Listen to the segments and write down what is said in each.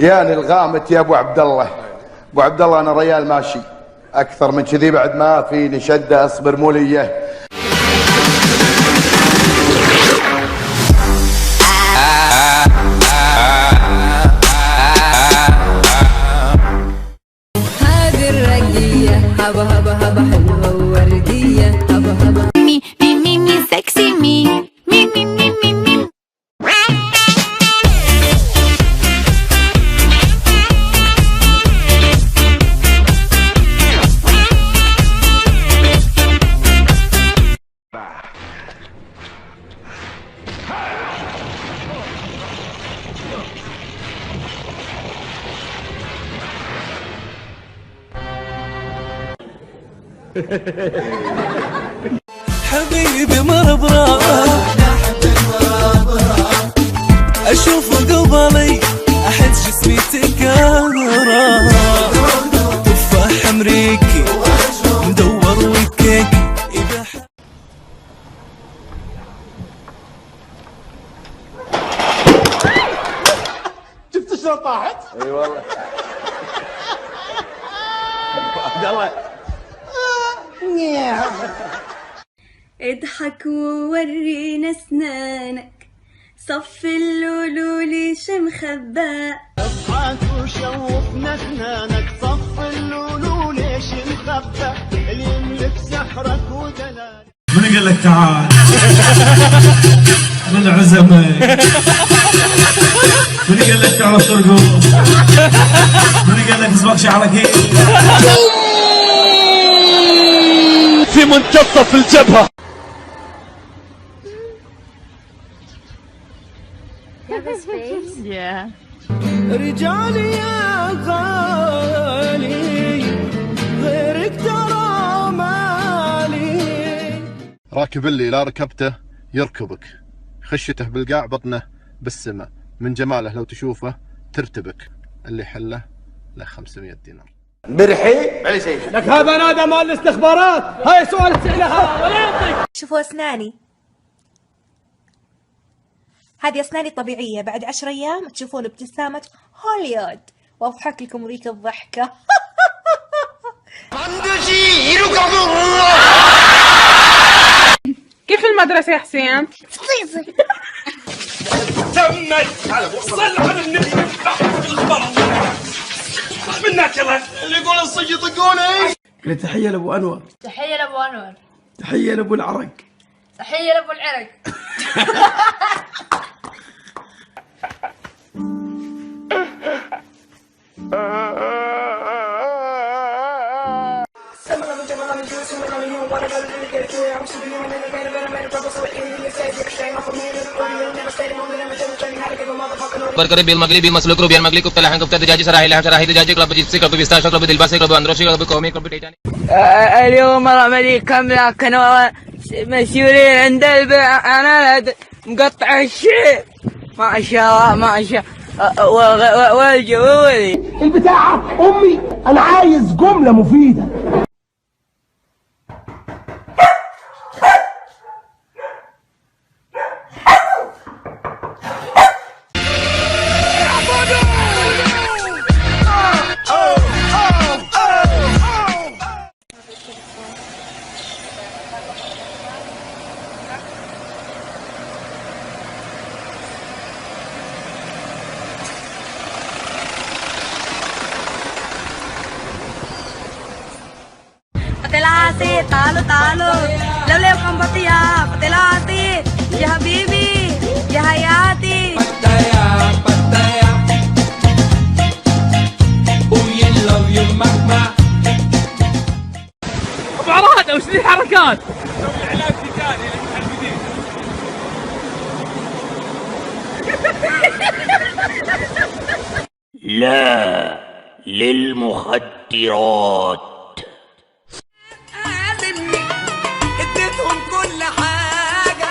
ياني الغامت يا ابو عبد الله. ابو عبد الله انا ريال ماشي، اكثر من كذي بعد ما فيني شده اصبر موليه. هذه الرقية هبا هبا هبا حلوة ووردية هبا هبا مي مي مي مي سكسي مي مي مي مي مي مي. حبيبي مربرا اشوف قبلي احس جسمي تكهرا تفاح امريكي مدور وكيك شفت شلون طاحت؟ اي والله. عبد الله اضحك وورينا اسنانك صف اللولو ليش مخبى. اضحك وشوفنا اسنانك صف اللولو ليش مخبى. اللي يملك سحرك ودلالك. من قال لك تعال؟ من عزمك؟ من قال لك تعال ترقص؟ من قال لك اصبغ شعرك هيك؟ في منتصف الجبهة. رجالي يا غالي غيرك ترى مالي. راكب اللي لا ركبته يركبك، خشته بالقاع بطنه بالسماء، من جماله لو تشوفه ترتبك، اللي حله له 500 دينار. برحي علي شيء لك هذا نادى مال الاستخبارات. هاي سؤال تسألها ولا يعطيك. شوفوا أسناني، هذه أسناني طبيعية، بعد 10 أيام تشوفون ابتسامة هوليوود وأضحك لكم ذيك الضحكة. كيف المدرسة يا حسين؟ تمت. صل على النبي. منك يلا. اللي يقول الصج يطقونه. قلت تحية لابو انور. تحية لأبو أنور. تحية لابو العرق. تحية لأبو العرق. بركر بالمغربي مسلوك روبيان مغلي كفته لحن كفته دجاجي سراحي لحم سراحي دجاجي كلب جيتسي كلب بيستاشو كلب دلباسي كلب اندروشي كلب كومي كلب تيتاني. اليوم رملي كم كانوا مسؤولين عند البيع. أنا مقطع الشيء ما شاء الله ما شاء والجوولي البتاعة امي انا عايز جملة مفيدة. Patelasi, talo talo, lewlew kang batiya. Patelasi, ya habibi, ya hayati. Pattaya, Pattaya. Oh you love you مهما. ابو عراد وش ذي الحركات؟ سوي علاج تجاري للمحددين. لا للمخدرات. اديتهم كل حاجة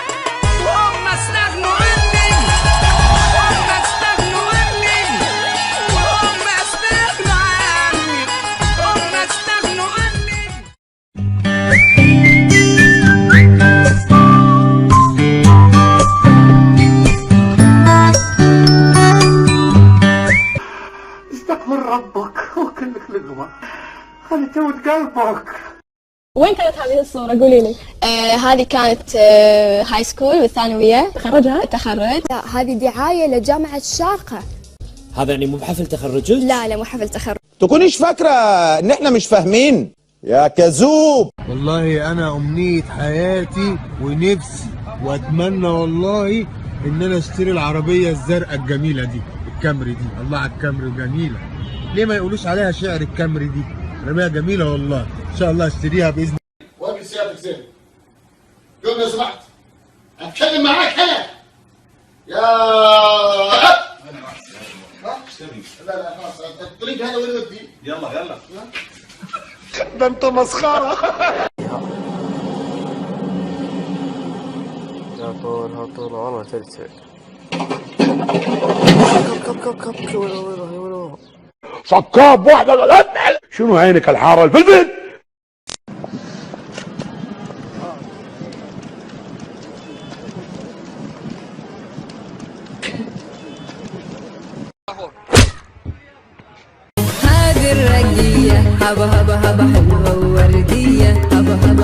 وهم استغنوا عني. هم استغنوا عني. هم استغنوا عني. هم استغنوا عني. وين كانت هذه الصورة؟ قولي لي. هذه كانت هاي سكول والثانوية. تخرج. لا هذه دعاية لجامعة الشارقة. هذا يعني مو بحفل تخرجك؟ لا مو حفل تخرج. تكونيش فاكرة ان احنا مش فاهمين يا كذوب. والله انا امنية حياتي ونفسي واتمنى والله ان انا اشتري العربية الزرقاء الجميلة دي، الكامري دي. الله على الكامري جميلة، ليه ما يقولوش عليها شعر الكامري دي؟ عربية جميلة والله، ان شاء الله اشتريها باذن الله. وين سيادتك زين؟ قوم لو سمحت اتكلم معاك هنا يا لا خلاص الطريق هذا وين ودي؟ يلا ده انت مسخره. يا طول والله ترسل. كب ولا سكاب واحدة. شنو عينك الحارة الفلفل؟ هذه الرقية هبا هبا هبا حلوة ووردية هبا هبا